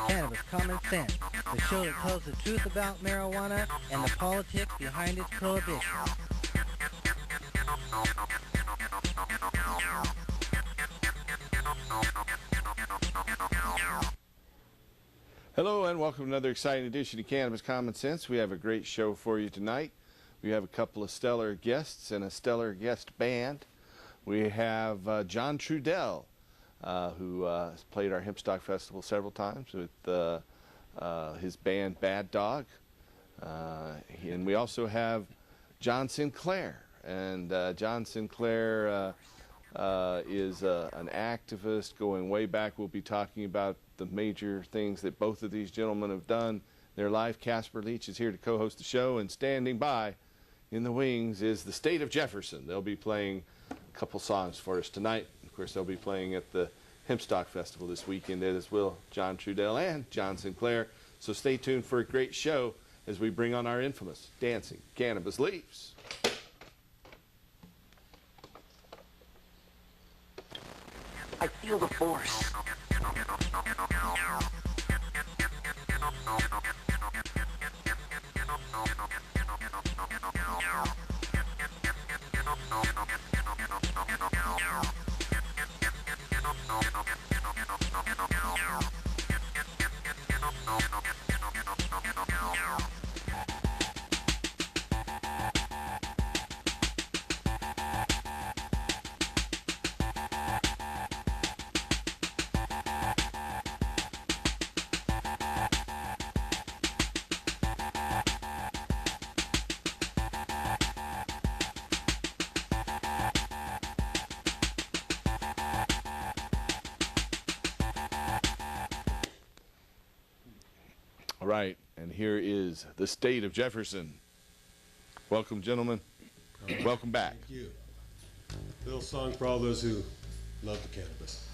Cannabis Common Sense, the show that tells the truth about marijuana and the politics behind its prohibition. Hello and welcome to another exciting edition of Cannabis Common Sense. We have a great show for you tonight. We have a couple of stellar guests and a stellar guest band. We have John Trudell, who has played our Hempstock Festival several times with his band Bad Dog. And we also have John Sinclair. And John Sinclair is an activist going way back. We'll be talking about the major things that both of these gentlemen have done in their life. Casper Leach is here to co-host the show, and standing by in the wings is the State of Jefferson. They'll be playing a couple songs for us tonight. Of course, they'll be playing at the Hempstock Festival this weekend, as will John Trudell and John Sinclair. So stay tuned for a great show as we bring on our infamous Dancing Cannabis Leaves. I feel the force. All right, and here is the State of Jefferson. Welcome, gentlemen. Welcome back. Thank you. Little song for all those who love the cannabis.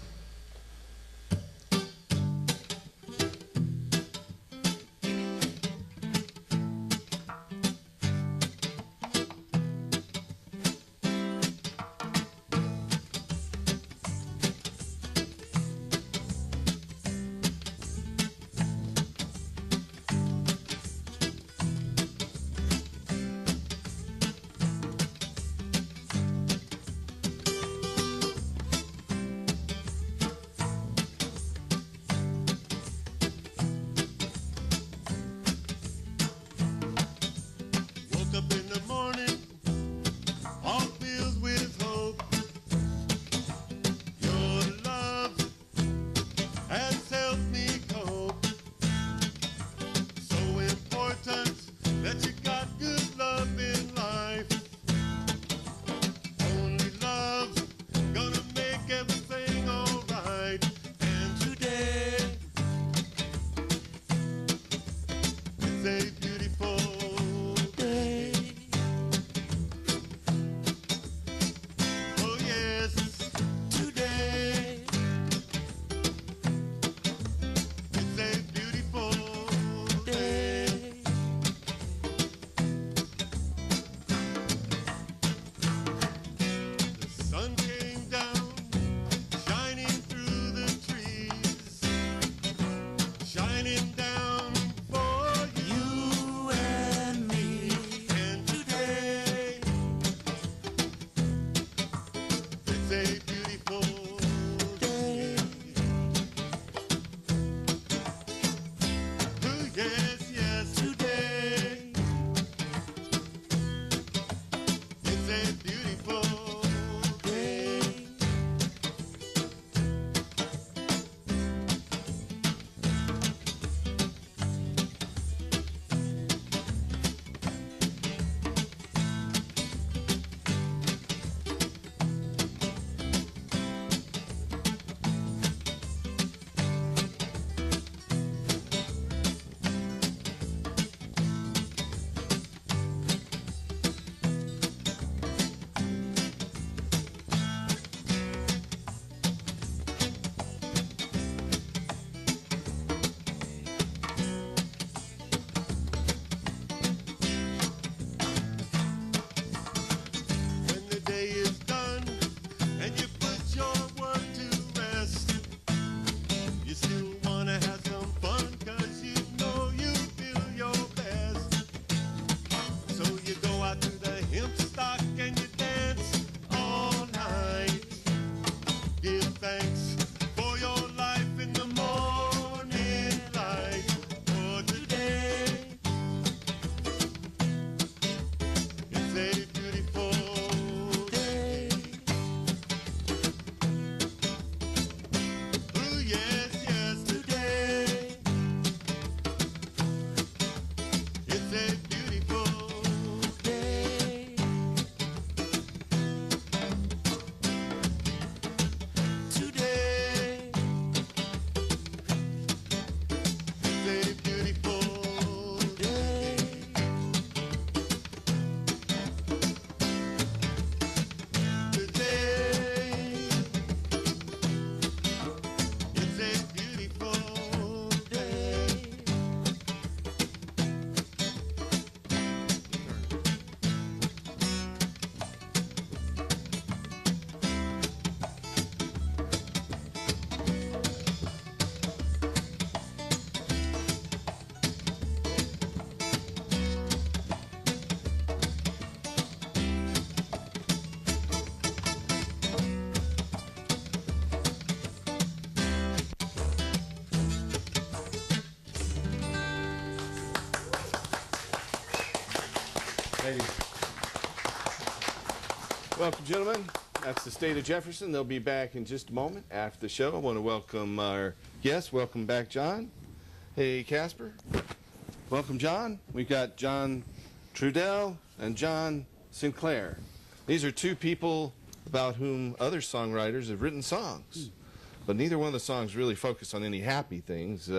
Thank you. Welcome, gentlemen. That's the state of Jefferson. They'll be back in just a moment after the show. I want to welcome our guests. Welcome back, John. Hey, Casper. Welcome, John. We've got John Trudell and John Sinclair. These are two people about whom other songwriters have written songs, but neither one of the songs really focus on any happy things.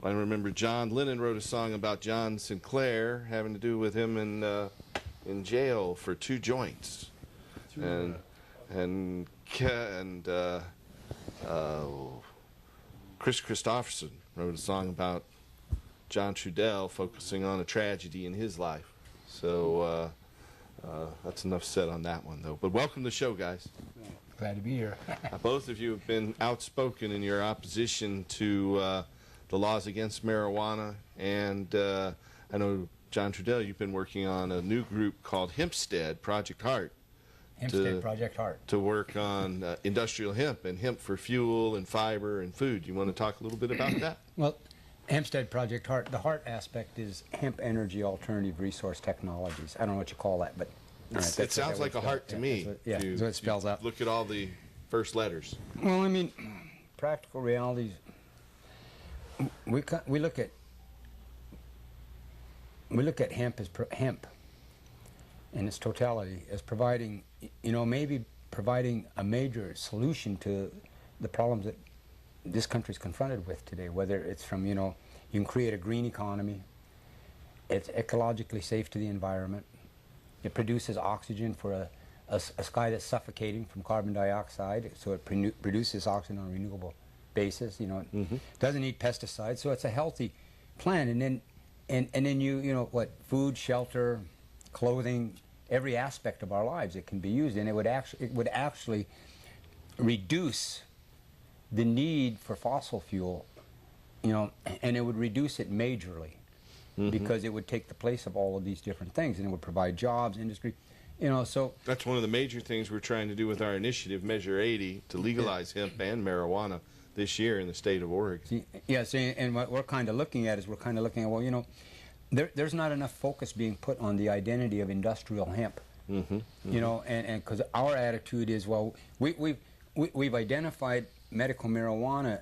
I remember John Lennon wrote a song about John Sinclair having to do with him in jail for 2 joints, and Chris Christopherson wrote a song about John Trudell focusing on a tragedy in his life. So that's enough said on that one, though. But welcome to the show, guys. Glad to be here. Both of you have been outspoken in your opposition to the laws against marijuana, and I know, John Trudell, you've been working on a new group called Hempstead Project Heart. Project Heart. To work on industrial hemp and hemp for fuel and fiber and food. You want to talk a little bit about that? Well, Hempstead Project Heart, the heart aspect is hemp energy alternative resource technologies. I don't know what you call that, but it sounds like a heart to me. That's what it spells out. Look at all the first letters. Well, I mean, practical realities. We look at hemp as hemp in its totality as providing, maybe providing a major solution to the problems that this country is confronted with today. Whether it's from, you can create a green economy. It's ecologically safe to the environment. It produces oxygen for a sky that's suffocating from carbon dioxide, so it produces oxygen on a renewable basis. Doesn't need pesticides, so it's a healthy plant. And then food, shelter, clothing, every aspect of our lives it can be used, and it would actually reduce the need for fossil fuel, and it would reduce it majorly. Because it would take the place of all of these different things, and it would provide jobs, industry, so... That's one of the major things we're trying to do with our initiative, Measure 80, to legalize hemp and marijuana this year in the state of Oregon. And what we're kind of looking at is well, there's not enough focus being put on the identity of industrial hemp, and because our attitude is, well, we've identified medical marijuana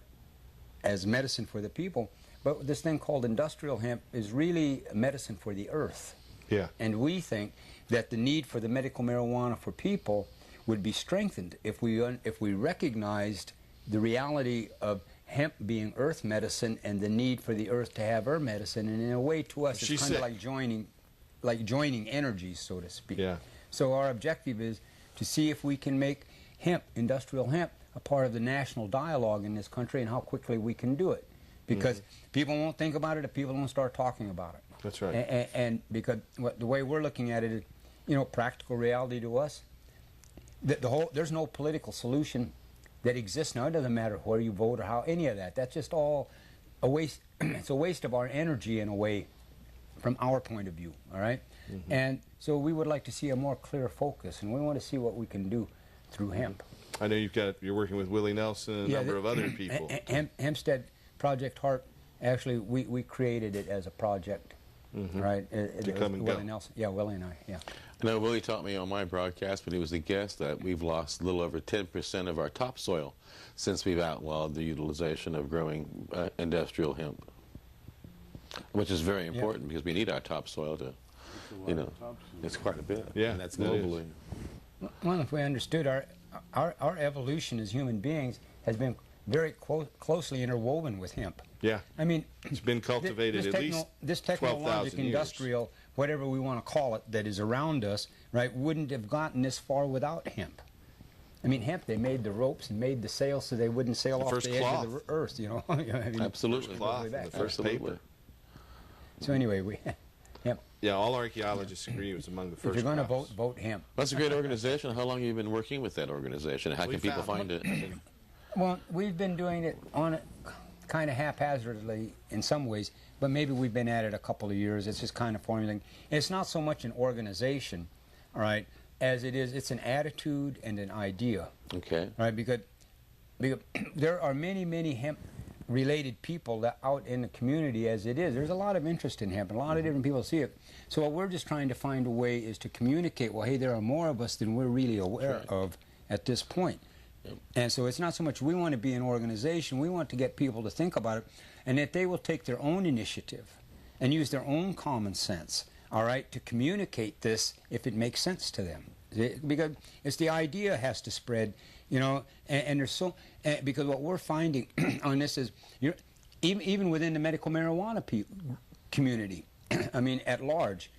as medicine for the people, but this thing called industrial hemp is really medicine for the earth. Yeah. And we think that the need for the medical marijuana for people would be strengthened if we recognized the reality of hemp being earth medicine and the need for the earth to have earth medicine. And in a way, to us, it's kind of like joining energies, so to speak. Yeah. So our objective is to see if we can make hemp, industrial hemp, a part of the national dialogue in this country, and how quickly we can do it. Because people won't think about it if people don't start talking about it. That's right. And because the way we're looking at it is, practical reality to us, there's no political solution that exists now. It doesn't matter where you vote or how, any of that. That's just all a waste. It's a waste of our energy, in a way, from our point of view, all right? And so we would like to see a more clear focus, and we want to see what we can do through hemp. I know you're working with Willie Nelson and a number of other people. Hempstead Project Heart, actually, we created it as a project, right? To come and Willie go. Nelson, yeah, Willie and I, yeah. I know Willie taught me on my broadcast, when he was a guest, that we've lost a little over 10% of our topsoil since we've outlawed the utilization of growing industrial hemp, which is very important because we need our topsoil to, it's quite a bit. Yeah, and that's globally. Well, if we understood our evolution as human beings has been very closely interwoven with hemp. Yeah. I mean, it's been cultivated at least this 12,000 technologic years. industrial, whatever we want to call it, that is around us, right, wouldn't have gotten this far without hemp. I mean, hemp, they made the ropes and made the sails so they wouldn't sail off the edge of the earth, I mean, absolutely. The first paper. So anyway, hemp. Yeah, all archaeologists agree it was among the first. If you're going to crops. vote hemp. That's a great organization. How long have you been working with that organization? How can people find it? Well, we've been doing it kind of haphazardly in some ways, but maybe we've been at it a couple of years. It's just kind of formulating. It's not so much an organization, all right, as it's an attitude and an idea. Okay. Right, because there are many hemp related people that out in the community as it is. There's a lot of interest in hemp, and a lot of different people see it. So what we're just trying to find a way is to communicate, well, hey, there are more of us than we're really aware of at this point. And so it's not so much we want to be an organization, we want to get people to think about it, and that they will take their own initiative and use their own common sense, all right, to communicate this if it makes sense to them. Because it's the idea has to spread, you know, and there's so, because what we're finding on this is, even within the medical marijuana community, I mean, at large,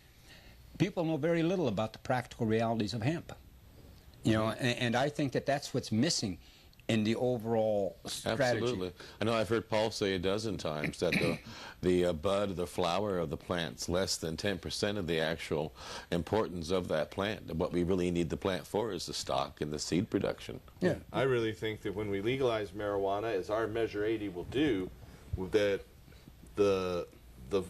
people know very little about the practical realities of hemp. You know, and I think that that's what's missing in the overall strategy. Absolutely. I know I've heard Paul say a dozen times that the bud, the flower of the plant's less than 10% of the actual importance of that plant. And what we really need the plant for is the stock and the seed production. Yeah. I really think that when we legalize marijuana, as our Measure 80 will do, that the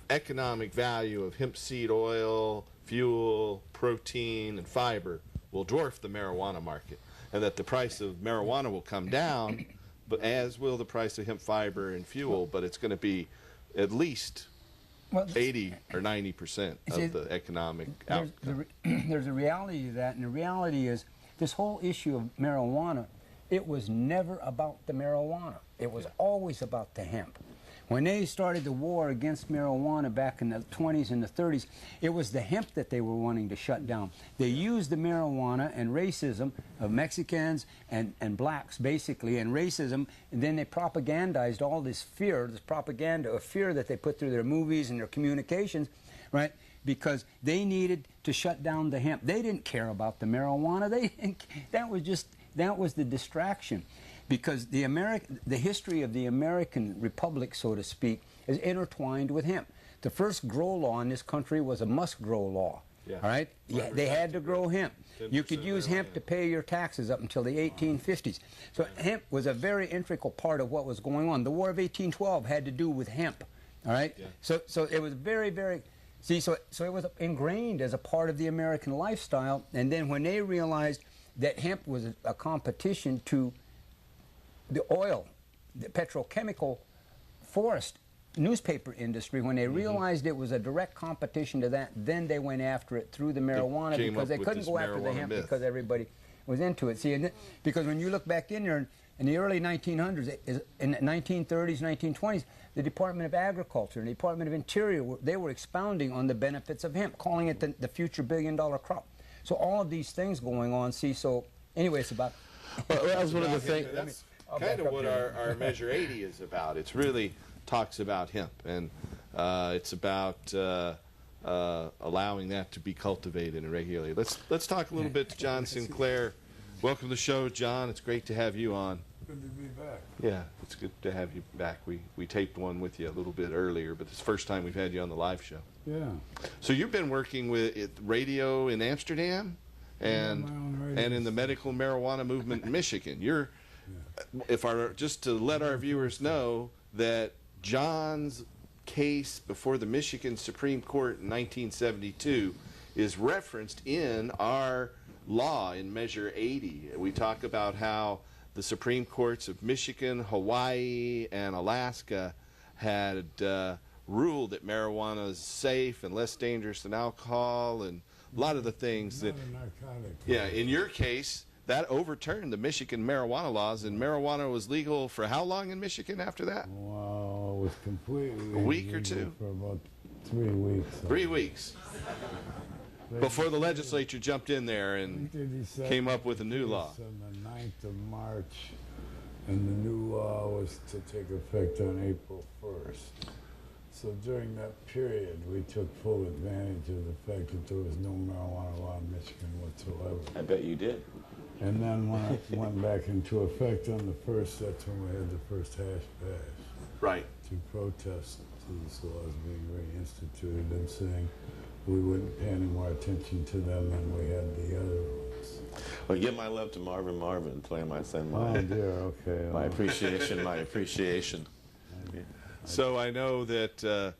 economic value of hemp seed oil, fuel, protein, and fiber will dwarf the marijuana market, and that the price of marijuana will come down, but as will the price of hemp fiber and fuel, but it's going to be at least 80 or 90% of the economic outcome. There's a reality to that, and the reality is this whole issue of marijuana, it was never about the marijuana. It was always about the hemp. When they started the war against marijuana back in the 20s and the 30s, it was the hemp that they were wanting to shut down. They used the marijuana and racism of Mexicans and blacks, basically, and racism, and then they propagandized all this fear, this propaganda of fear that they put through their movies and their communications, right? Because they needed to shut down the hemp. They didn't care about the marijuana. That was the distraction. Because the history of the American Republic, so to speak, is intertwined with hemp. The first grow law in this country was a must grow law. Yeah. All right? They had to grow hemp. You could use hemp to pay your taxes up until the 1850s. So hemp was a very integral part of what was going on. The War of 1812 had to do with hemp. All right? Yeah. So it was very, very... See, so it was ingrained as a part of the American lifestyle. And then when they realized that hemp was a competition to the oil, the petrochemical, forest, newspaper industry, when they realized it was a direct competition to that, then they went after it through the marijuana, because they couldn't go after the hemp because everybody was into it. See, because when you look back in there, in the early 1900s, in the 1930s, 1920s, the Department of Agriculture and the Department of Interior, they were expounding on the benefits of hemp, calling it the future billion-dollar crop. So all of these things going on, see, so anyway, it's about... Well, that was one of the things... That's kind of what our Measure 80 is about. It's really talks about hemp, and it's about allowing that to be cultivated and regulated. Let's talk a little bit to John Sinclair. Welcome to the show, John. It's great to have you on. Good to be back. Yeah, it's good to have you back. We taped one with you a little bit earlier, but it's the first time we've had you on the live show. Yeah. So you've been working with radio in Amsterdam and in the medical marijuana movement in Michigan. Just to let our viewers know that John's case before the Michigan Supreme Court in 1972 is referenced in our law in Measure 80. We talk about how the Supreme Courts of Michigan, Hawaii, and Alaska had ruled that marijuana is safe and less dangerous than alcohol, and a lot of the things that... Yeah, in your case, that overturned the Michigan marijuana laws, and marijuana was legal for how long in Michigan after that? Well, it was completely... A week or two? For about 3 weeks. 3 weeks. Before the legislature jumped in there and came up with a new law. On the 9th of March, and the new law was to take effect on April 1st. So during that period, we took full advantage of the fact that there was no marijuana law in Michigan whatsoever. I bet you did. And then when it went back into effect on the 1st, that's when we had the first hash bash. Right. To protest these laws being reinstituted and saying we wouldn't pay any more attention to them than we had the other ones. Well, give my love to Marvin, play my son. Oh dear, okay. My appreciation, my appreciation. So I know that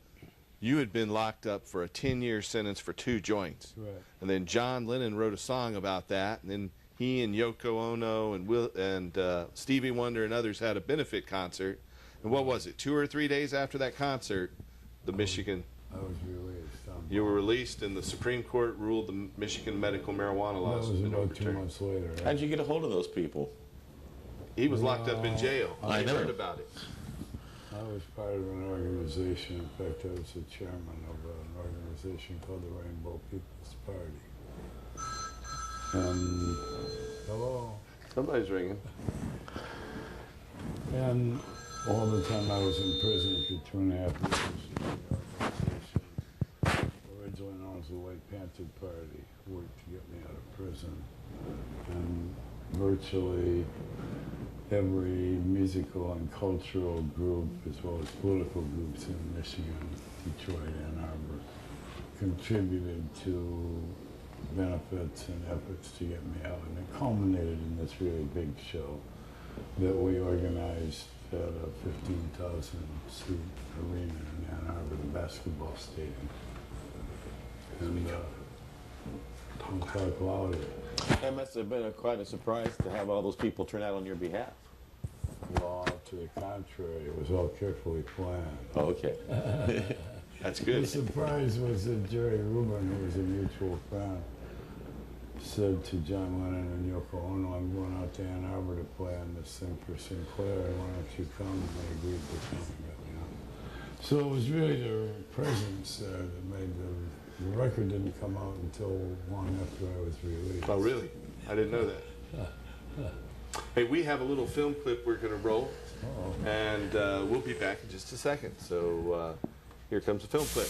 you had been locked up for a 10-year sentence for 2 joints. Right. And then John Lennon wrote a song about that, and then he and Yoko Ono and Stevie Wonder and others had a benefit concert, And what was it, 2 or 3 days after that concert, the Michigan, I was released. you were released and the Supreme Court ruled the Michigan medical marijuana laws That had was been about 2 overturned. months later. Right? How'd you get a hold of those people? He was locked up in jail. I know. heard about it. I was part of an organization. In fact, I was the chairman of an organization called the Rainbow People's Party. And hello. Somebody's ringing. And all the time I was in prison for 2.5 years. The organization, originally known as the White Panther Party, worked to get me out of prison. And virtually every musical and cultural group, as well as political groups in Michigan, Detroit, Ann Arbor, contributed to benefits and efforts to get me out. And it culminated in this really big show that we organized at a 15,000-seat arena in Ann Arbor, the basketball stadium. And we'll talk louder. That must have been quite a surprise to have all those people turn out on your behalf. Well, to the contrary, it was all carefully planned. Oh, okay. That's The good. surprise was that Jerry Rubin, who was a mutual friend, said to John Lennon and Yoko Ono, I'm going out to Ann Arbor to play on this thing for Sinclair. Why don't you come? And they agreed to come and get me on. So it was really their presence there that made the record didn't come out until long after I was released. Oh, really? I didn't know that. Hey, we have a little film clip we're going to roll, and we'll be back in just a second. So here comes the film clip.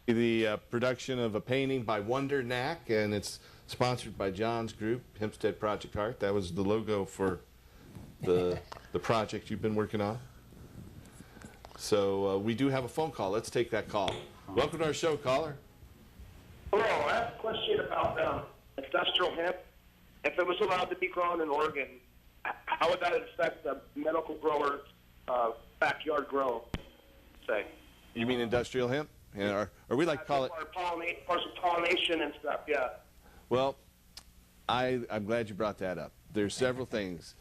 The production of a painting by Wonder Knack, and it's sponsored by John's group, Hempstead Project Art. That was the logo for the project you've been working on. So we do have a phone call. Let's take that call. Welcome to our show, caller. Hello, I have a question about industrial hemp. If it was allowed to be grown in Oregon, how would that affect the medical grower's backyard grow, say? You mean industrial hemp? Yeah, or we like to call it... For some pollination and stuff, yeah. Well, I'm glad you brought that up. There's several things.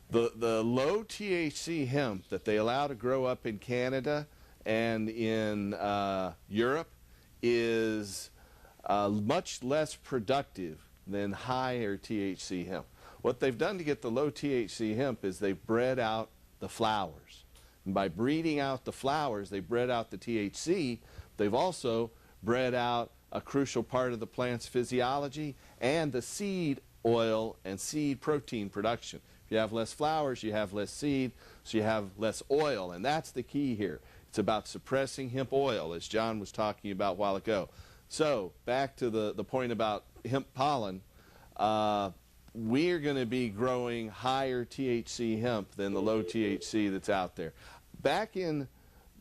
The low THC hemp that they allow to grow up in Canada and in Europe is much less productive than higher THC hemp. What they've done to get the low THC hemp is they've bred out the flowers. And by breeding out the flowers, they bred out the THC. They've also bred out a crucial part of the plant's physiology and the seed oil and seed protein production. If you have less flowers, you have less seed, so you have less oil, and that's the key here. It's about suppressing hemp oil, as John was talking about a while ago. So, back to the point about hemp pollen, we're going to be growing higher THC hemp than the low THC that's out there. Back in,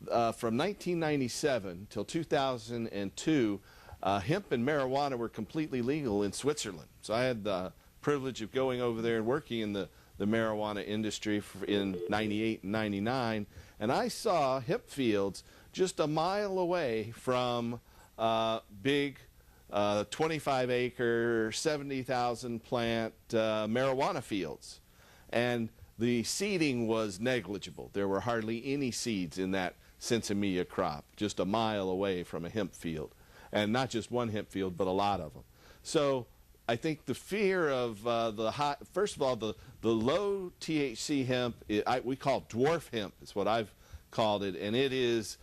from 1997 till 2002, hemp and marijuana were completely legal in Switzerland. So I had the privilege of going over there and working in the marijuana industry in 98 and 99, and I saw hemp fields just a mile away from big 25-acre, 70,000 plant marijuana fields. And the seeding was negligible. There were hardly any seeds in that Sinsemilla crop, just a mile away from a hemp field. And not just one hemp field, but a lot of them. So I think the fear of the high, first of all, the low THC hemp, we call dwarf hemp, is what I've called it, and it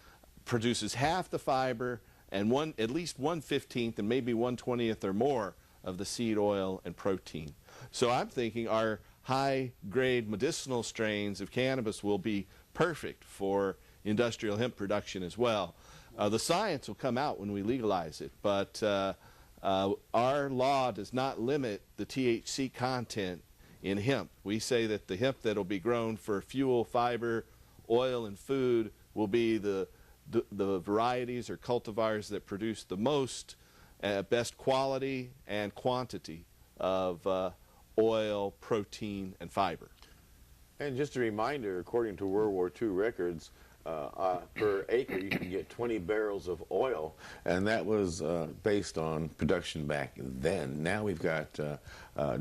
produces half the fiber and at least 1/15 and maybe 1/20 or more of the seed oil and protein. So I'm thinking our high-grade medicinal strains of cannabis will be perfect for industrial hemp production as well. The science will come out when we legalize it, but our law does not limit the THC content in hemp. We say that the hemp that will be grown for fuel, fiber, oil, and food will be the varieties or cultivars that produce the most, best quality and quantity of oil, protein, and fiber. And just a reminder, according to World War II records, per acre you can get 20 barrels of oil, and that was based on production back then. Now we've got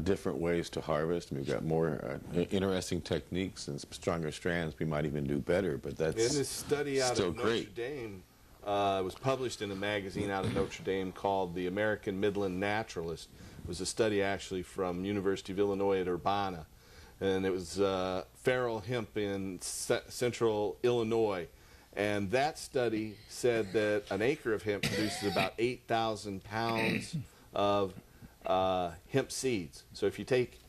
different ways to harvest. We've got more interesting techniques and stronger strands. We might even do better, but that's in this study out of Notre Dame, it was published in a magazine out of Notre Dame called the American Midland Naturalist. It was a study actually from University of Illinois at Urbana. And it was feral hemp in central Illinois. And that study said that an acre of hemp produces about 8,000 pounds of hemp seeds. So if you take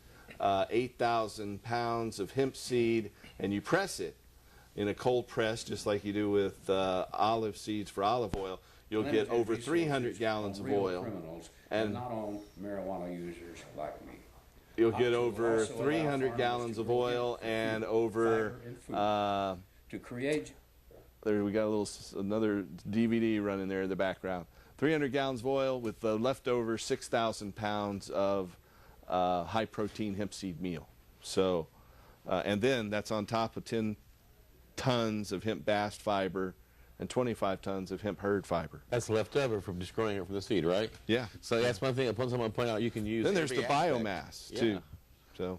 8,000 pounds of hemp seed and you press it in a cold press, just like you do with olive seeds for olive oil, you'll get over 300 gallons of oil. And not all marijuana users like me. You'll get over 300 gallons of oil and over to create. There we got another DVD running there in the background. 300 gallons of oil with the leftover 6,000 pounds of high protein hemp seed meal. So, and then that's on top of 10 tons of hemp bast fiber and 25 tons of hemp hurd fiber. That's left over from just growing it from the seed, right? Yeah. So that's one thing. Upon someone point out, you can use. Then there's the biomass too. So.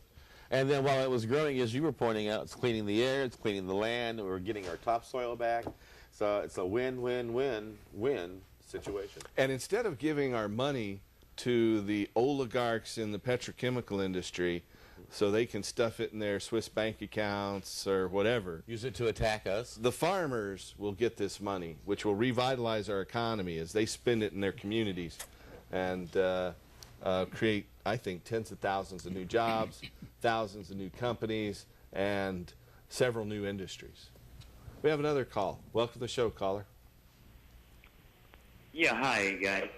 And then while it was growing, as you were pointing out, it's cleaning the air, it's cleaning the land, we're getting our topsoil back. So it's a win-win-win-win situation. And instead of giving our money to the oligarchs in the petrochemical industry so they can stuff it in their Swiss bank accounts or whatever. Use it to attack us. The farmers will get this money, which will revitalize our economy as they spend it in their communities and create, I think, tens of thousands of new jobs, thousands of new companies, and several new industries. We have another call. Welcome to the show, caller. Yeah, hi, guys.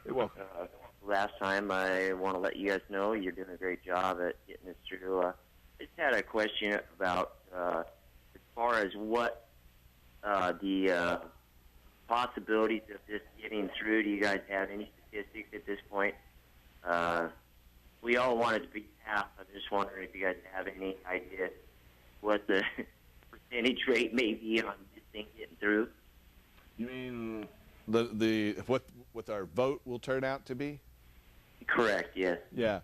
You're welcome. Last time, I want to let you guys know you're doing a great job at getting us through. I just had a question about as far as what the possibilities of this getting through? Do you guys have any statistics at this point? We all want it to be passed. I'm just wondering if you guys have any idea what the percentage rate may be on this thing getting through. You mean what our vote will turn out to be? Correct, yes. Yeah.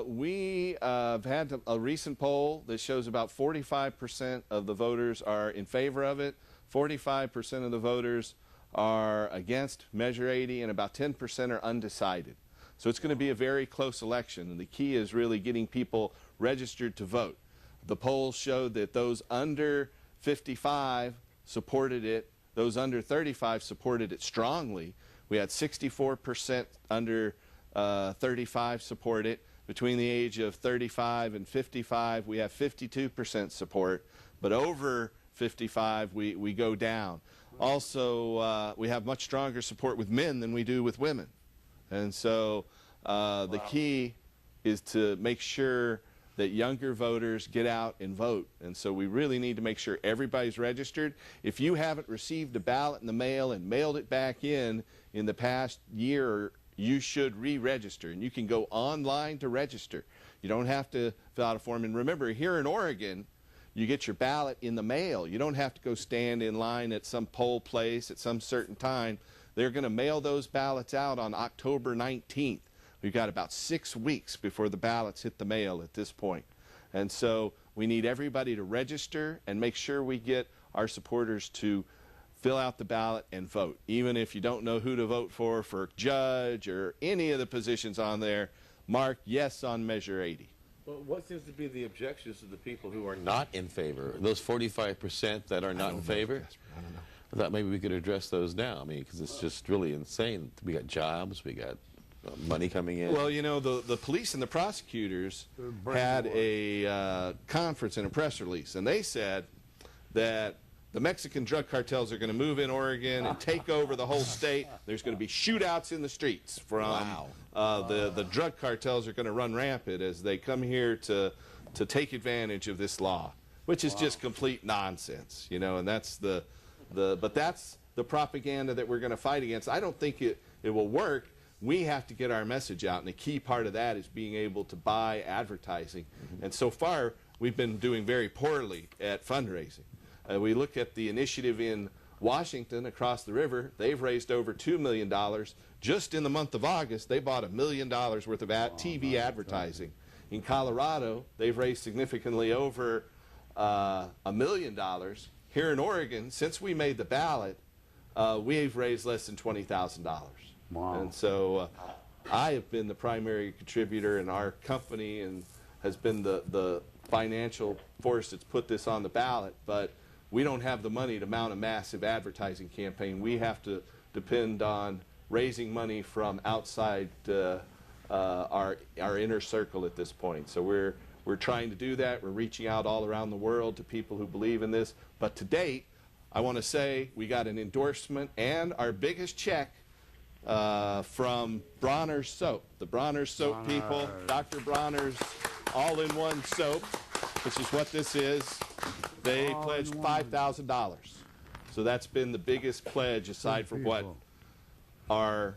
We have had a recent poll that shows about 45% of the voters are in favor of it, 45% of the voters are against Measure 80, and about 10% are undecided. So it's going to be a very close election, and the key is really getting people registered to vote. The polls showed that those under 55 supported it, those under 35 supported it strongly. We had 64% under 35 support it. Between the age of 35 and 55, we have 52% support, but over 55, we go down. Also, we have much stronger support with men than we do with women. And so the key is to make sure that younger voters get out and vote. And so we really need to make sure everybody's registered. If you haven't received a ballot in the mail and mailed it back in the past year, you should re-register. And you can go online to register. You don't have to fill out a form. And remember, here in Oregon, you get your ballot in the mail. You don't have to go stand in line at some poll place at some certain time. They're going to mail those ballots out on October 19th. We've got about 6 weeks before the ballots hit the mail at this point. And so we need everybody to register and make sure we get our supporters to fill out the ballot and vote. Even if you don't know who to vote for judge or any of the positions on there, mark yes on Measure 80. Well, what seems to be the objections to the people who are not in favor? Those 45% that are not in favor? I don't know. I thought maybe we could address those now. I mean, because it's just really insane. We got jobs, we got money coming in. Well, you know, the police and the prosecutors had a conference and a press release, and they said that the Mexican drug cartels are going to move in Oregon and take over the whole state. There's going to be shootouts in the streets from the drug cartels are going to run rampant as they come here to take advantage of this law, which is just complete nonsense, you know, and that's but that's the propaganda that we're going to fight against. I don't think it will work. We have to get our message out, and a key part of that is being able to buy advertising. And so far, we've been doing very poorly at fundraising. We look at the initiative in Washington across the river. They've raised over $2 million. Just in the month of August, they bought $1 million worth of TV advertising. In Colorado, they've raised significantly over $1 million. Here in Oregon, since we made the ballot, we've raised less than $20,000. Wow. And so I have been the primary contributor, and our company has been the financial force that's put this on the ballot, but we don't have the money to mount a massive advertising campaign. We have to depend on raising money from outside our inner circle at this point. So we're trying to do that. We're reaching out all around the world to people who believe in this. But to date, I want to say we got an endorsement and our biggest check from Bronner's Soap. The Bronner's Soap people, Dr. Bronner's all-in-one soap, which is what this is. They pledged $5,000. So that's been the biggest pledge aside from what our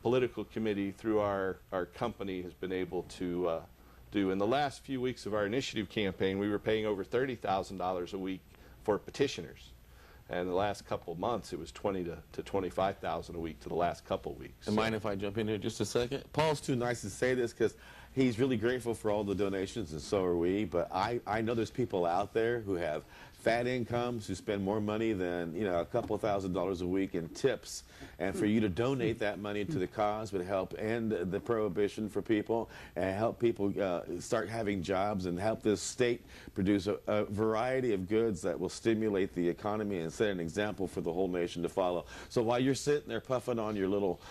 political committee through our company has been able to do. In the last few weeks of our initiative campaign, we were paying over $30,000 a week for petitioners. And the last couple of months, it was $20,000 to $25,000 a week to the last couple of weeks. And mind if I jump in here just a second? Paul's too nice to say this because he's really grateful for all the donations, and so are we. But I know there's people out there who have fat incomes, who spend more money than, you know, a couple $1,000s a week in tips. And for you to donate that money to the cause would help end the prohibition for people and help people start having jobs and help this state produce a variety of goods that will stimulate the economy and set an example for the whole nation to follow. So while you're sitting there puffing on your little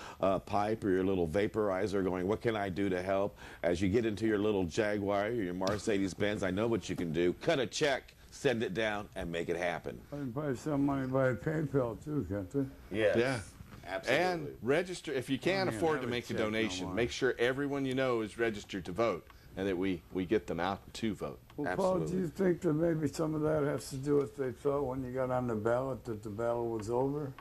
pipe or your little vaporizer going, what can I do to help? As you get into your little Jaguar or your Mercedes-Benz, I know what you can do. Cut a check, send it down, and make it happen. I can buy some money by PayPal too, can't they? Yes. Yeah. Absolutely. And register, if you can't afford to make a donation, make sure everyone you know is registered to vote. and that we get them out to vote. Well, Paul, do you think that maybe some of that has to do with they thought when you got on the ballot that the battle was over?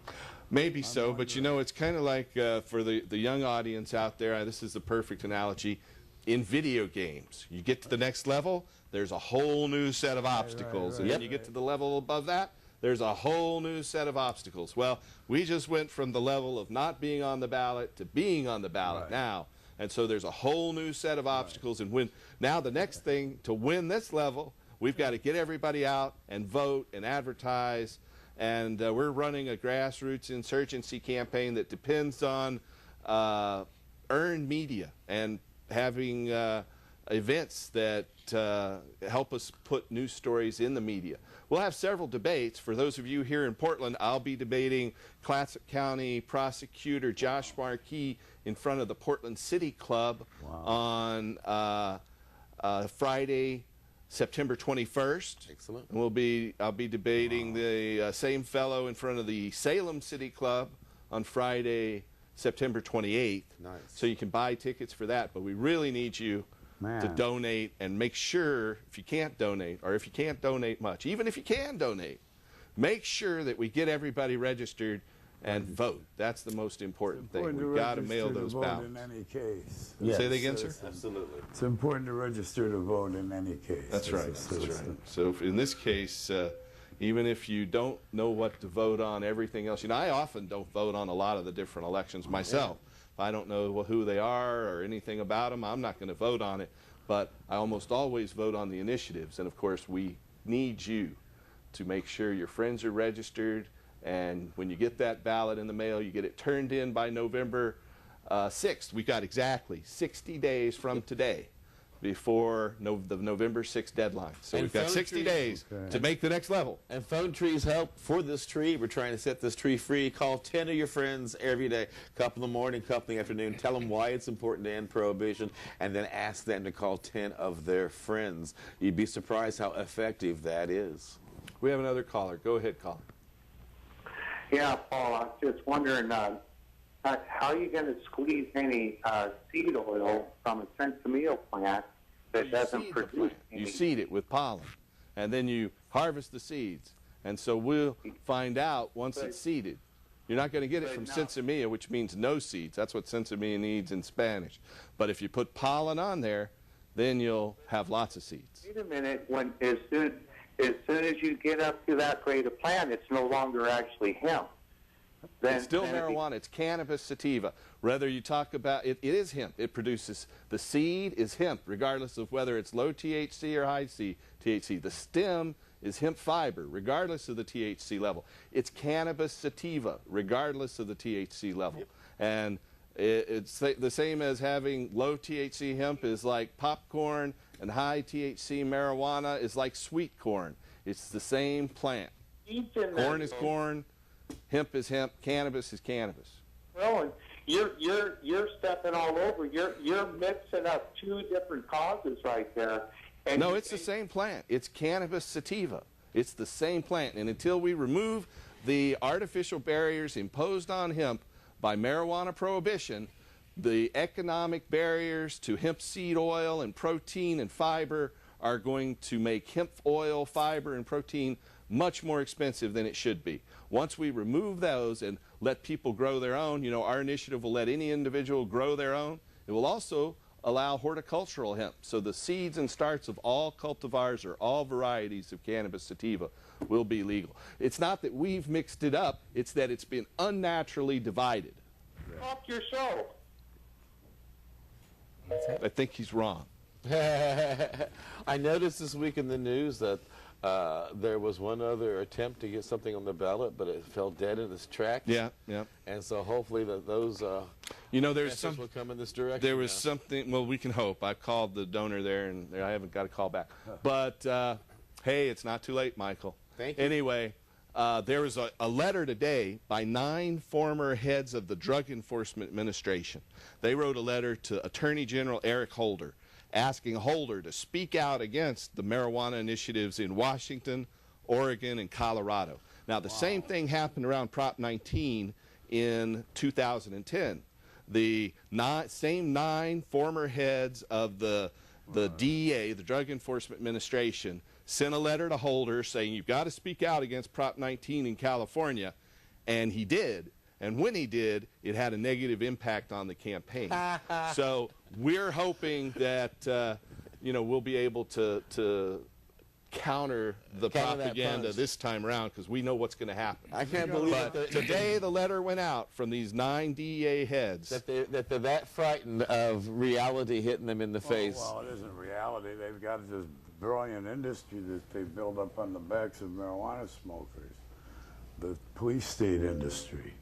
Maybe so, but you know, it's kind of like for the young audience out there, this is the perfect analogy. In video games, you get to the next level, there's a whole new set of obstacles. And then you get to the level above that, there's a whole new set of obstacles. Well, we just went from the level of not being on the ballot to being on the ballot now. And so there's a whole new set of obstacles. And now the next thing, to win this level, we've got to get everybody out and vote and advertise. And we're running a grassroots insurgency campaign that depends on earned media and having events that help us put news stories in the media. We'll have several debates. For those of you here in Portland, I'll be debating Clatsop County Prosecutor Josh Markey in front of the Portland City Club on Friday, September 21st. Excellent. And I'll be debating the same fellow in front of the Salem City Club on Friday, September 28th. Nice. So you can buy tickets for that, but we really need you to donate, and make sure, if you can't donate, or if you can't donate much, even if you can donate, make sure that we get everybody registered and vote. That's the most important thing. We've got to mail those ballots. In any case. Say that again, sir? Absolutely. It's important to register to vote in any case. That's right. That's right. So in this case, even if you don't know what to vote on, everything else, you know, I often don't vote on a lot of the different elections myself. If I don't know who they are or anything about them, I'm not going to vote on it. But I almost always vote on the initiatives. And of course, we need you to make sure your friends are registered. And when you get that ballot in the mail, you get it turned in by November 6th. We've got exactly 60 days from today before the November 6th deadline. So we've got 60 days to make the next level. And phone trees help for this tree. We're trying to set this tree free. Call 10 of your friends every day, couple in the morning, couple in the afternoon. Tell them why it's important to end prohibition, and then ask them to call 10 of their friends. You'd be surprised how effective that is. We have another caller. Go ahead, caller. Yeah, Paul, I was just wondering, how are you going to squeeze any seed oil from a centennial plant that doesn't produce any? You seed it with pollen, and then you harvest the seeds. And so we'll find out once it's seeded. You're not going to get it from sensimilla, which means no seeds. That's what sensimilla needs in Spanish. But if you put pollen on there, then you'll have lots of seeds. Wait a minute. As soon as you get up to that grade of plant, it's no longer actually hemp. It's still marijuana. It's cannabis sativa. Whether you talk about it is hemp. It produces, the seed is hemp, regardless of whether it's low THC or high THC. The stem is hemp fiber, regardless of the THC level. It's cannabis sativa, regardless of the THC level. And it's the same as having low THC hemp is like popcorn, and high THC marijuana is like sweet corn. It's the same plant. Corn is corn. Hemp is hemp. Cannabis is cannabis. Well, and you're stepping all over. You're mixing up two different causes right there. And no, it's the same plant. It's cannabis sativa. It's the same plant. And until we remove the artificial barriers imposed on hemp by marijuana prohibition, the economic barriers to hemp seed oil and protein and fiber are going to make hemp oil, fiber, and protein much more expensive than it should be. Once we remove those and let people grow their own, you know, our initiative will let any individual grow their own. It will also allow horticultural hemp. So the seeds and starts of all cultivars or all varieties of cannabis sativa will be legal. It's not that we've mixed it up, it's that it's been unnaturally divided. Off your show. I think he's wrong. I noticed this week in the news that there was one other attempt to get something on the ballot, but it fell dead in its tracks. Yeah, yeah. And so hopefully that those you know, there's some will come in this direction. There was something. Well, we can hope. I've called the donor there, and I haven't got a call back. But hey, it's not too late, Michael. Thank you. Anyway, there was a letter today by 9 former heads of the Drug Enforcement Administration. They wrote a letter to Attorney General Eric Holder, asking Holder to speak out against the marijuana initiatives in Washington, Oregon, and Colorado. Now, the same thing happened around Prop 19 in 2010. The same 9 former heads of the the DEA, the Drug Enforcement Administration, sent a letter to Holder saying you've got to speak out against Prop 19 in California, and he did. And when he did, it had a negative impact on the campaign. So we're hoping that we'll be able to counter the propaganda this time around, because we know what's going to happen. I can't believe it. Today the letter went out from these 9 DEA heads. That they're that frightened of reality hitting them in the face. Well, it isn't reality. They've got this brilliant industry that they build up on the backs of marijuana smokers. The police state industry.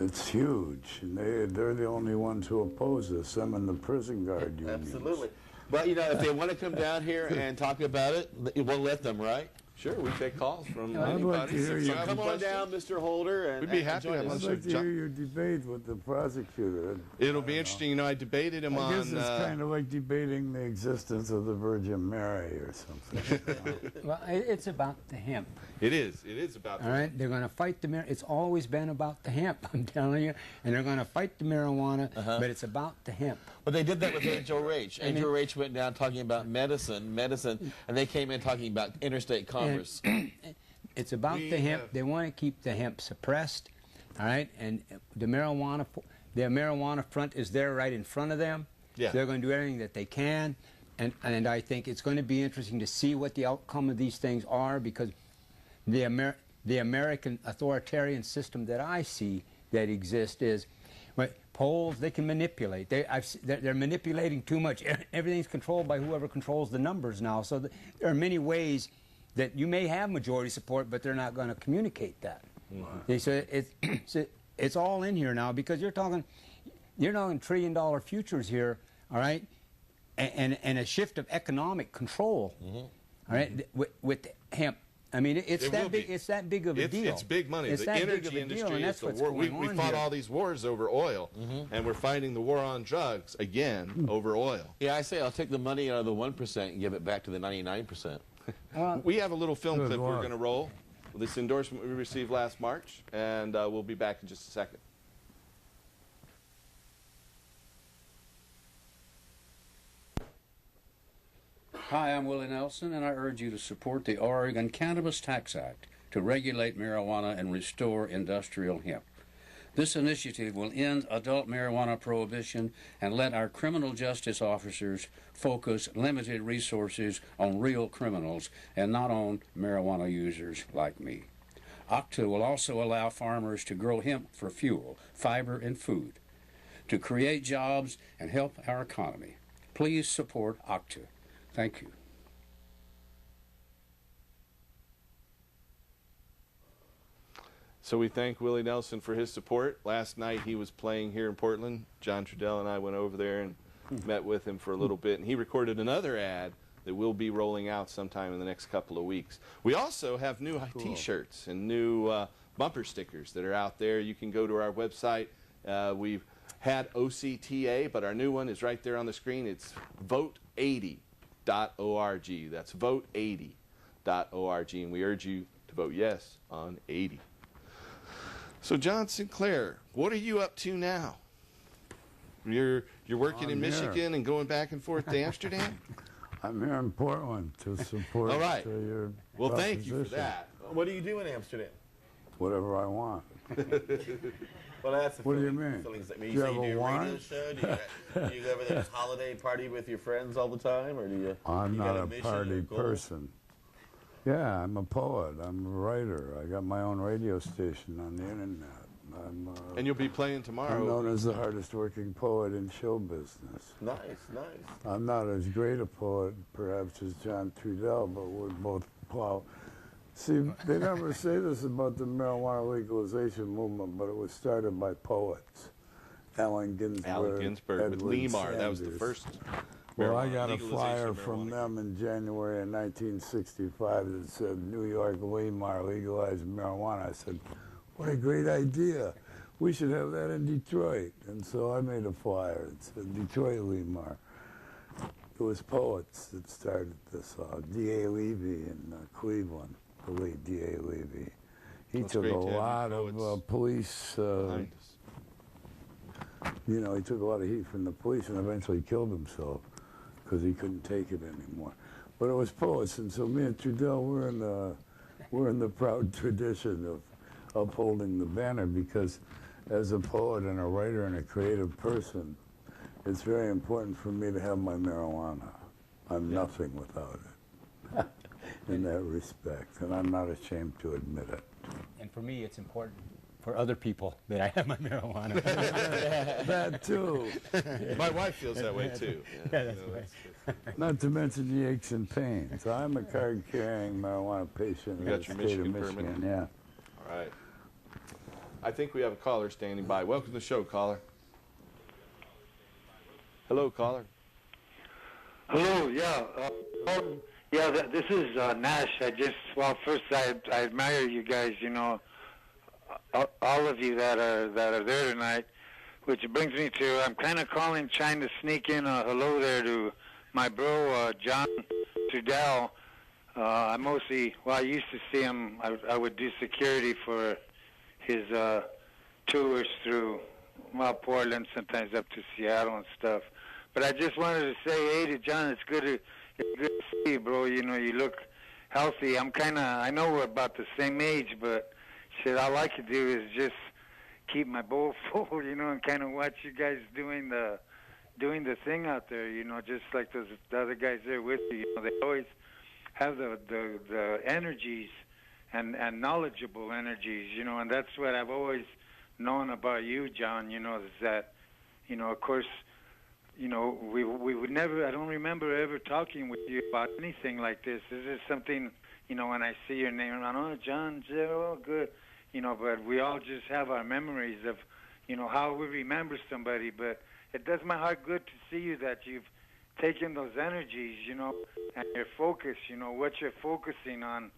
It's huge. And they're the only ones who oppose this, them and the prison guard unions. Absolutely. But, if they want to come down here and talk about it, we'll let them, right? Sure, we take calls from I'd like to hear you. Come on down, Mr. Holder. And, we'd be happy to have I'd like to hear your debate with the prosecutor. It'll be interesting. I debated him on... I guess it's kind of like debating the existence of the Virgin Mary or something. Well, it's about the hemp. It is. It is about the All right? They're going to fight the marijuana. It's always been about the hemp, I'm telling you. And they're going to fight the marijuana, but it's about the hemp. But they did that with Angel Rach. Angel Rach went down talking about medicine, and they came in talking about interstate commerce. It's about the hemp. They want to keep the hemp suppressed, all right? And the marijuana front is there right in front of them. Yeah. They're going to do everything that they can, and I think it's going to be interesting to see what the outcome of these things are, because the American authoritarian system that I see that exists is, polls they can manipulate. They're manipulating too much. Everything's controlled by whoever controls the numbers now. So there are many ways that you may have majority support, but they're not going to communicate that. So it's all in here now, because you're talking $1 trillion futures here, all right, and a shift of economic control, all right, with hemp. I mean, it's that big of a deal. It's big money. It's the that energy big of a industry deal, and that's is the what's war. going We on fought here. all these wars over oil, and we're fighting the war on drugs again over oil. Yeah, I say I'll take the money out of the 1% and give it back to the 99%. We have a little film clip we're luck. going to roll with this endorsement we received last March, and we'll be back in just a second. Hi, I'm Willie Nelson, and I urge you to support the Oregon Cannabis Tax Act to regulate marijuana and restore industrial hemp. This initiative will end adult marijuana prohibition and let our criminal justice officers focus limited resources on real criminals and not on marijuana users like me. OCTA will also allow farmers to grow hemp for fuel, fiber, and food, to create jobs and help our economy. Please support OCTA. Thank you. So we thank Willie Nelson for his support. Last night he was playing here in Portland. John Trudell and I went over there and met with him for a little bit, and he recorded another ad that we'll be rolling out sometime in the next couple of weeks. We also have new T-shirts and new bumper stickers that are out there. You can go to our website. We've had OCTA, but our new one is right there on the screen. It's vote80.org. That's vote80.org, and we urge you to vote yes on 80. So John Sinclair, what are you up to now? You're working in Michigan and going back and forth to Amsterdam? I'm here in Portland to support All right. Your Well, thank you for proposition. that. What do you do in Amsterdam? Whatever I want. Well, that's the What do you mean? Feelings. I Do mean, you you have say you a do a radio warrant? show? Do you go over there to holiday party with your friends all the time, or do you? I'm you not got a mission or party goal? person. Yeah, I'm a poet. I'm a writer. I got my own radio station on the internet. And you'll be playing I'm tomorrow. known as the hardest working poet in show business. Nice, nice. I'm not as great a poet, perhaps, as John Trudell, but we're both plow. See, they never say this about the marijuana legalization movement, but it was started by poets. Allen Ginsberg, with Edwin Lemar. That was the Sanders. first. Well, I marijuana- got a legalization flyer of from marijuana. them in January of 1965 that said, New York Lemar legalized marijuana. I said, what a great idea. We should have that in Detroit. And so I made a flyer. It said Detroit Lemar. It was poets that started this. D.A. Levy in Cleveland, the late D.A. Levy. He It's took great a to have lot poets of police, behind us. you know, he took a lot of heat from the police and eventually killed himself because he couldn't take it anymore. But it was poets, and so me and Trudell, we're in the proud tradition of upholding the banner, because as a poet and a writer and a creative person, it's very important for me to have my marijuana. I'm nothing without it in that respect, and I'm not ashamed to admit it. And for me, it's important for other people that I have my marijuana. That too. My wife feels that way too. Yeah, that's right. Not to mention the aches and pains. I'm a card-carrying marijuana patient in You the got your state of Michigan Michigan. permit? Yeah. All right. I think we have a caller standing by. Welcome to the show, caller. Hello, caller. Hello, yeah. This is Nash. First I admire you guys, you know, all of you that are there tonight, which brings me to, I'm kind of trying to sneak in a hello there to my bro, John Trudell. I used to see him, I would do security for his tours through, Portland, sometimes up to Seattle and stuff. But I just wanted to say, hey to John, it's good to see you, bro. You know, you look healthy. I know we're about the same age, but shit, all I could do is just keep my bowl full, you know, and kind of watch you guys doing the thing out there, you know, just like the other guys there with you. You know, they always have the energies and knowledgeable energies, you know, and that's what I've always known about you, John, you know, is that, you know, of course, you know, we would never, I don't remember ever talking with you about anything like this. This is something, you know, when I see your name, I'm like, oh, John, oh, good, you know, but we all just have our memories of, you know, how we remember somebody. But it does my heart good to see you that you've taken those energies, you know, and your focus, you know, what you're focusing on,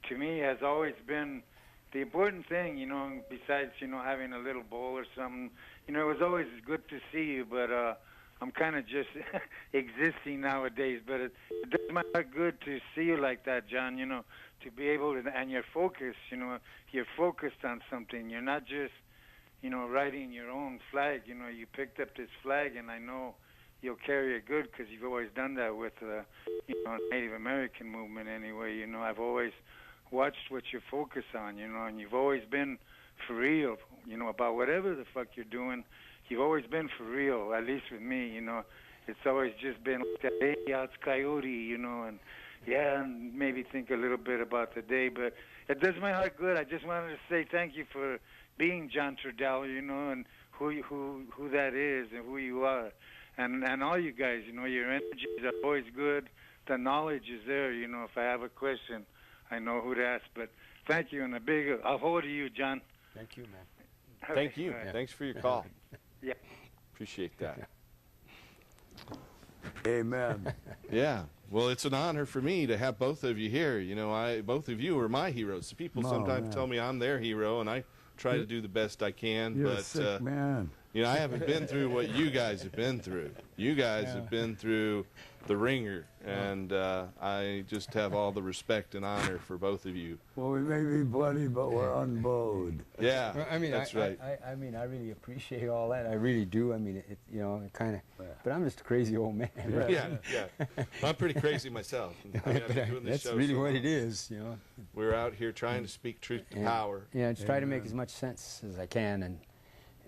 to me has always been the important thing, you know, besides, you know, having a little bowl or something. You know, it was always good to see you, but I'm kind of just existing nowadays, but it does my heart good to see you like that, John, you know, to be able to, and you're focused, you know, you're focused on something. You're not just, you know, riding your own flag. You know, you picked up this flag, and I know you'll carry it good because you've always done that with the, you know, Native American movement anyway. You know, I've always watched what you focus on, you know, and you've always been for real, you know, about whatever the fuck you're doing. You've always been for real, at least with me, you know. It's always just been like, hey, it's Coyote, you know, and yeah, and maybe think a little bit about the day. But it does my heart good. I just wanted to say thank you for being John Trudell, you know, and who that is and who you are. And all you guys, you know, your energies are always good. The knowledge is there, you know. If I have a question, I know who to ask. But thank you, and a big hold to you, John. Thank you, man. Thank you. Thanks for your call. Yeah. Appreciate that. Amen. Yeah. Well, it's an honor for me to have both of you here. You know, both of you are my heroes. So people sometimes tell me I'm their hero, and I try to do the best I can. You're but a sick man. you know, I haven't been through what you guys have been through. You guys have been through the ringer, and I just have all the respect and honor for both of you. Well, we may be bloody, but we're unbowed. Yeah, well, I mean, that's right. I mean, I really appreciate all that. I really do. I mean, it you know, it kind of. But I'm just a crazy old man. Right? Yeah. I'm pretty crazy myself. I mean, I've been doing this that's show really so what long. it is, you know. We're out here trying to speak truth to power. Yeah, just try to make as much sense as I can, and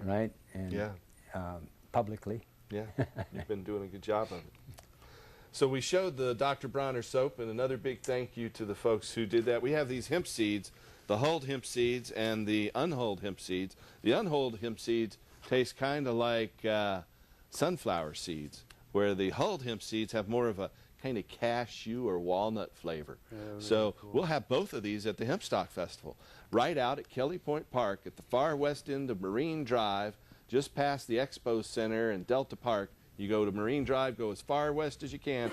right, and publicly. Yeah, you've been doing a good job of it. So we showed the Dr. Bronner soap, and another big thank you to the folks who did that. We have these hemp seeds, the hulled hemp seeds and the unhulled hemp seeds. The unhulled hemp seeds taste kind of like sunflower seeds, where the hulled hemp seeds have more of a kind of cashew or walnut flavor. So cool. We'll have both of these at the Hempstock Festival, right out at Kelly Point Park at the far west end of Marine Drive, just past the Expo Center and Delta Park. You go to Marine Drive, go as far west as you can.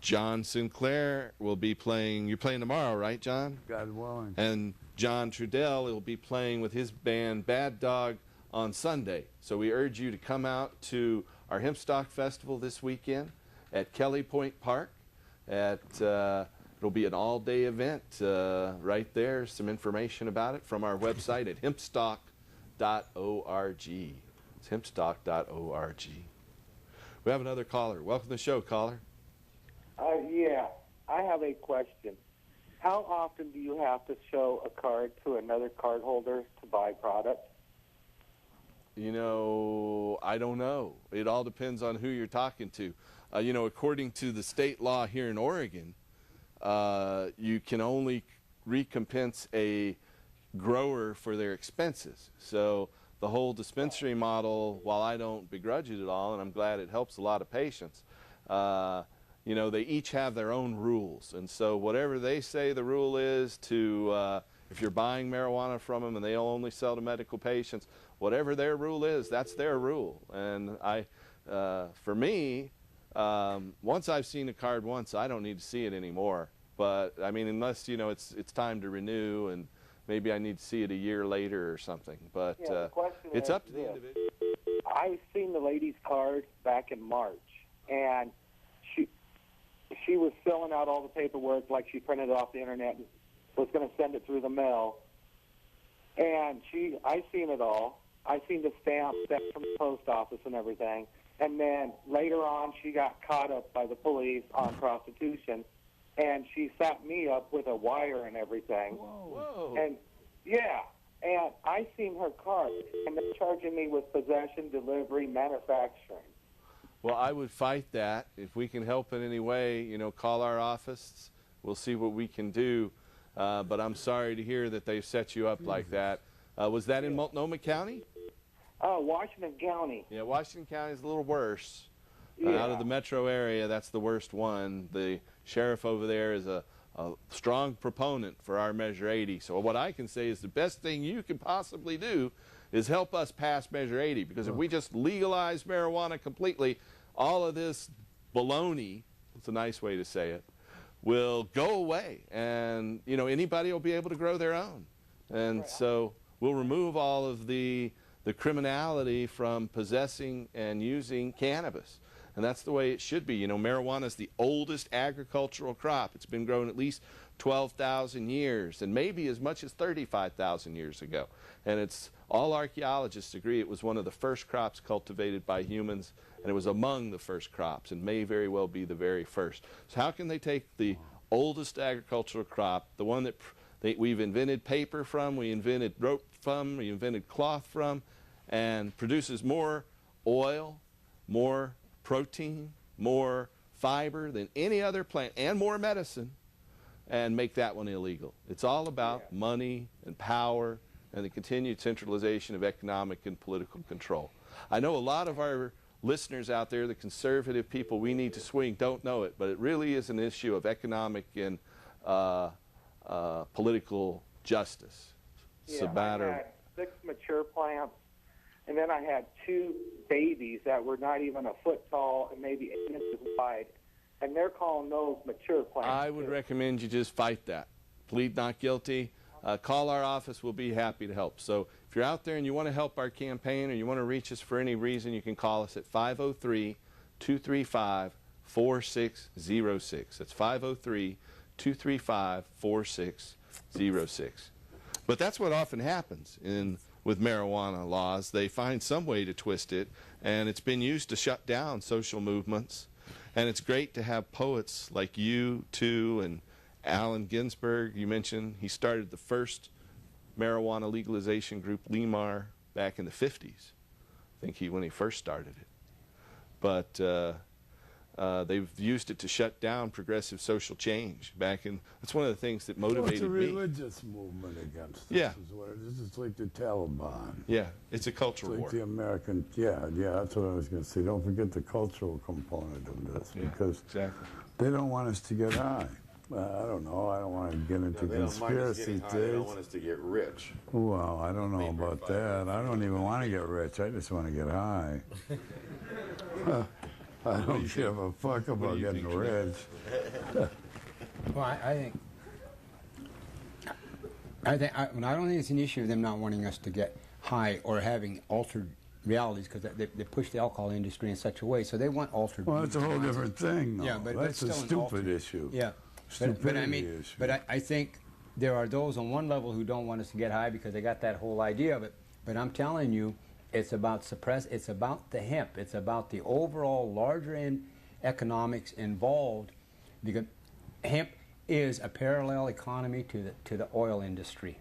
John Sinclair will be playing. You're playing tomorrow, right, John? God willing. And John Trudell will be playing with his band Bad Dog on Sunday. So we urge you to come out to our Hempstock Festival this weekend at Kelly Point Park. It'll be an all-day event right there. Some information about it from our website at hempstock.org. It's hempstock.org. We have another caller. Welcome to the show, caller. Yeah, I have a question. How often do you have to show a card to another card holder to buy product? You know, I don't know. It all depends on who you're talking to. You know, according to the state law here in Oregon, you can only recompense a grower for their expenses. So the whole dispensary model, while I don't begrudge it at all, and I'm glad it helps a lot of patients, you know, they each have their own rules. And so whatever they say the rule is to, if you're buying marijuana from them and they'll only sell to medical patients, whatever their rule is, that's their rule. And for me, once I've seen a card once, I don't need to see it anymore. But I mean, unless, you know, it's time to renew and maybe I need to see it a year later or something. But it's up to the individual. I've seen the lady's card back in March, and she was filling out all the paperwork like she printed it off the internet and was going to send it through the mail. And I seen it all. I seen the stamp from the post office and everything. And then later on, she got caught up by the police on prostitution, and she set me up with a wire and everything. Whoa. And yeah, and I seen her card, and they're charging me with possession, delivery, manufacturing. Well, I would fight that. If we can help in any way, you know, call our office. We'll see what we can do. But I'm sorry to hear that they've set you up like that. Was that in Multnomah County? Washington County. Yeah, Washington County is a little worse. Yeah. Out of the metro area, that's the worst one. The sheriff over there is a strong proponent for our Measure 80. So what I can say is the best thing you can possibly do is help us pass Measure 80, because if we just legalize marijuana completely, all of this baloney, it's a nice way to say it, will go away, and you know, anybody will be able to grow their own. And so we'll remove all of the criminality from possessing and using cannabis. And that's the way it should be. You know, marijuana is the oldest agricultural crop. It's been grown at least 12,000 years, and maybe as much as 35,000 years ago. And it's all archaeologists agree it was one of the first crops cultivated by humans, and it was among the first crops, and may very well be the very first. So how can they take the oldest agricultural crop, the one that we've invented paper from, we invented rope from, we invented cloth from, and produces more oil, more protein, more fiber than any other plant, and more medicine, and make that one illegal? It's all about money and power and the continued centralization of economic and political control. I know a lot of our listeners out there, the conservative people we need to swing, don't know it, but it really is an issue of economic and political justice. It's a matter. I had 6 mature plants, and then I had 2 babies that were not even a foot tall and maybe 8 inches wide, and they're calling those mature plants. I would recommend you just fight that. Plead not guilty. Call our office. We'll be happy to help. So if you're out there and you want to help our campaign or you want to reach us for any reason, you can call us at 503-235-4606. That's 503-235-4606. But that's what often happens with marijuana laws. They find some way to twist it, and it's been used to shut down social movements. And it's great to have poets like you, too, and Allen Ginsberg, you mentioned. He started the first marijuana legalization group, LEMAR, back in the 50s. I think when he first started it. But they've used it to shut down progressive social change. That's one of the things that motivated me. It's a religious movement against this is what it is. It's like the Taliban. Yeah, it's a cultural war. It's like the American, that's what I was going to say. Don't forget the cultural component of this, because they don't want us to get high. I don't know. I don't want to get into conspiracy theories. They don't want us to get rich. Well, I don't know about that. I don't even want to get rich. I just want to get high. I don't give a fuck about getting rich. Well, I don't think it's an issue of them not wanting us to get high or having altered realities, because they push the alcohol industry in such a way, so they want altered. Well, it's a whole different thing, though. Yeah, but that's a stupid issue. Yeah, but I think there are those on one level who don't want us to get high because they got that whole idea of it. But I'm telling you, it's about it's about the hemp. It's about the overall larger economics involved because hemp is a parallel economy to the oil industry,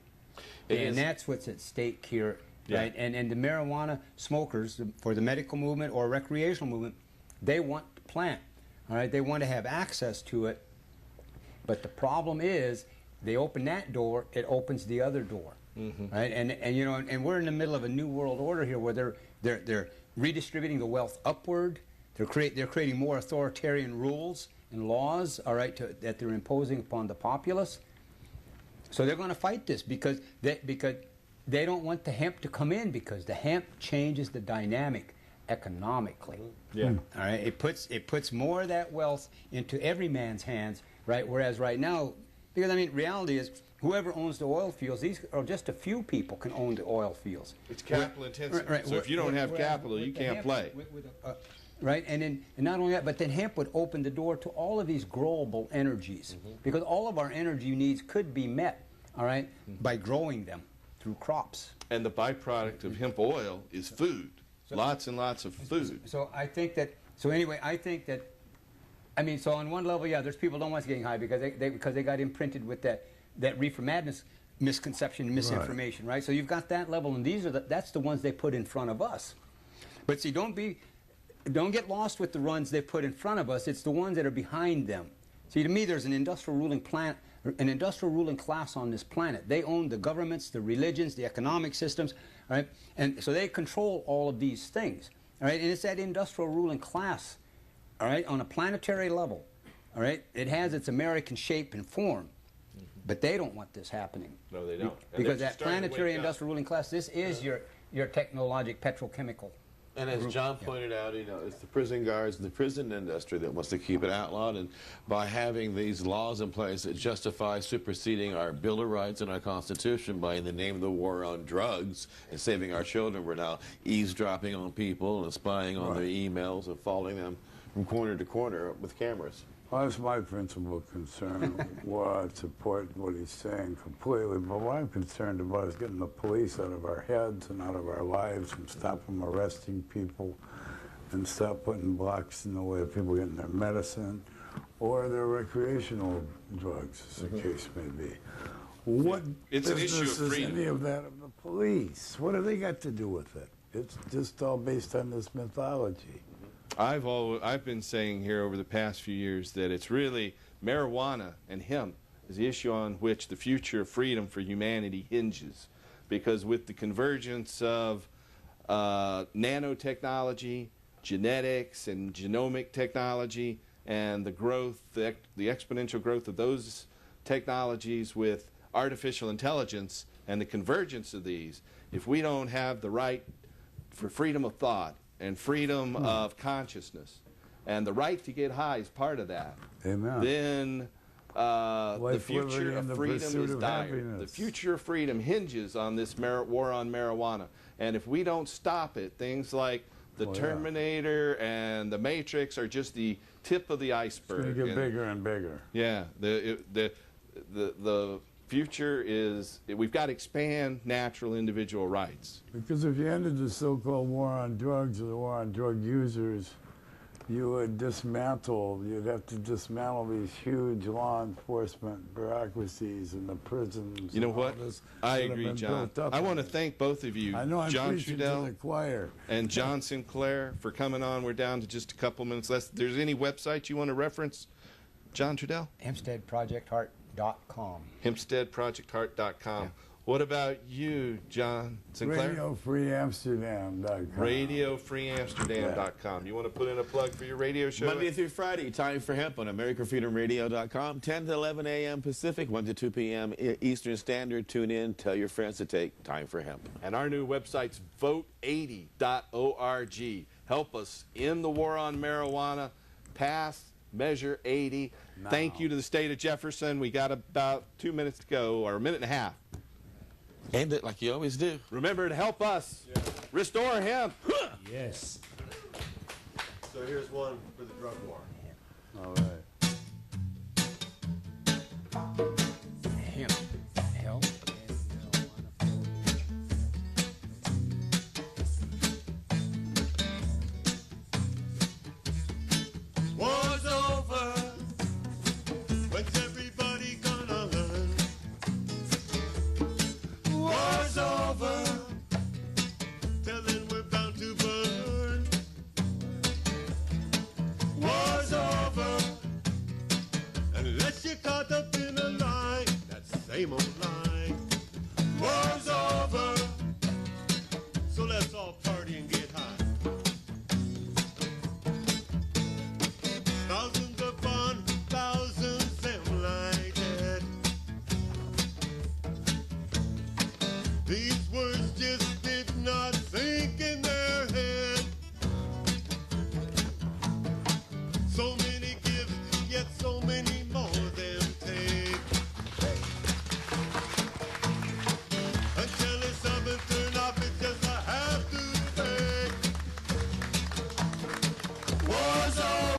and that's what's at stake here, right? And the marijuana smokers, for the medical movement or recreational movement, they want the plant, all right? They want to have access to it, but the problem is they open that door, it opens the other door, right? And you know, and we're in the middle of a new world order here, where they're redistributing the wealth upward. They're creating more authoritarian rules and laws, all right, that they're imposing upon the populace. So they're going to fight this because they don't want the hemp to come in, because the hemp changes the dynamic economically. Yeah. All right. It puts more of that wealth into every man's hands, right? Whereas right now, because I mean, reality is, whoever owns the oil fields, these are just a few people can own the oil fields. It's capital intensive. Right, so if you don't have capital, you can't play. Right, and not only that, but then hemp would open the door to all of these growable energies, because all of our energy needs could be met, all right, by growing them through crops. And the byproduct of hemp oil is food, lots and lots of food. So I think that. So anyway, I think that. I mean, so on one level, yeah, there's people who don't want us getting high because they got imprinted with that reefer madness misconception, misinformation, right? So you've got that level, and that's the ones they put in front of us. But see, don't get lost with the ones they put in front of us. It's the ones that are behind them. See, to me, there's an industrial ruling class on this planet. They own the governments, the religions, the economic systems, right? And so they control all of these things, all right? And it's that industrial ruling class, all right, on a planetary level, all right? It has its American shape and form, but they don't want this happening. No, they don't. Because that planetary industrial ruling class, this is your technologic petrochemical. And as John pointed out, you know, it's the prison guards and the prison industry that wants to keep it outlawed, and by having these laws in place that justify superseding our Bill of Rights and our Constitution by, in the name of the war on drugs and saving our children, we're now eavesdropping on people and spying on their emails and following them from corner to corner with cameras. Well, that's my principal concern. Well, I support what he's saying completely, but what I'm concerned about is getting the police out of our heads and out of our lives, and stop them arresting people, and stop putting blocks in the way of people getting their medicine or their recreational drugs, as the case may be. What it's an issue of business is freedom. any of that of the police? What have they got to do with it? It's just all based on this mythology. I've been saying here over the past few years that it's really marijuana and hemp is the issue on which the future of freedom for humanity hinges, because with the convergence of nanotechnology, genetics, and genomic technology, and the growth, the exponential growth of those technologies with artificial intelligence and the convergence of these, if we don't have the right for freedom of thought and freedom of consciousness, and the right to get high is part of that. Amen. Then the future of freedom is dire. The future of freedom hinges on this war on marijuana. And if we don't stop it, things like the Terminator and the Matrix are just the tip of the iceberg. It's going to get bigger and bigger. Yeah. The future is, we've got to expand natural individual rights. Because if you ended the so-called war on drugs or the war on drug users, you would you'd have to dismantle these huge law enforcement bureaucracies and the prisons. You know what? I agree, John. I want to thank both of you, John Trudell and John Sinclair, for coming on. We're down to just a couple minutes left. There's any website you want to reference, John Trudell? HempsteadProjectHeart.com. HempsteadProjectHeart.com. Yeah. What about you, John Sinclair? RadioFreeAmsterdam.com. RadioFreeAmsterdam.com. You want to put in a plug for your radio show? Monday through Friday, Time for Hemp on AmericanFreedomRadio.com, 10 to 11 a.m. Pacific, 1 to 2 p.m. Eastern Standard. Tune in, tell your friends to take Time for Hemp. And our new website's vote80.org. Help us in the war on marijuana. Pass Measure 80. Now. Thank you to the state of Jefferson. We got about 2 minutes to go, or a minute and a half. End it like you always do. Remember to help us restore hemp. Yes. So here's one for the drug war. All right. Hemp. Help. War's over. So many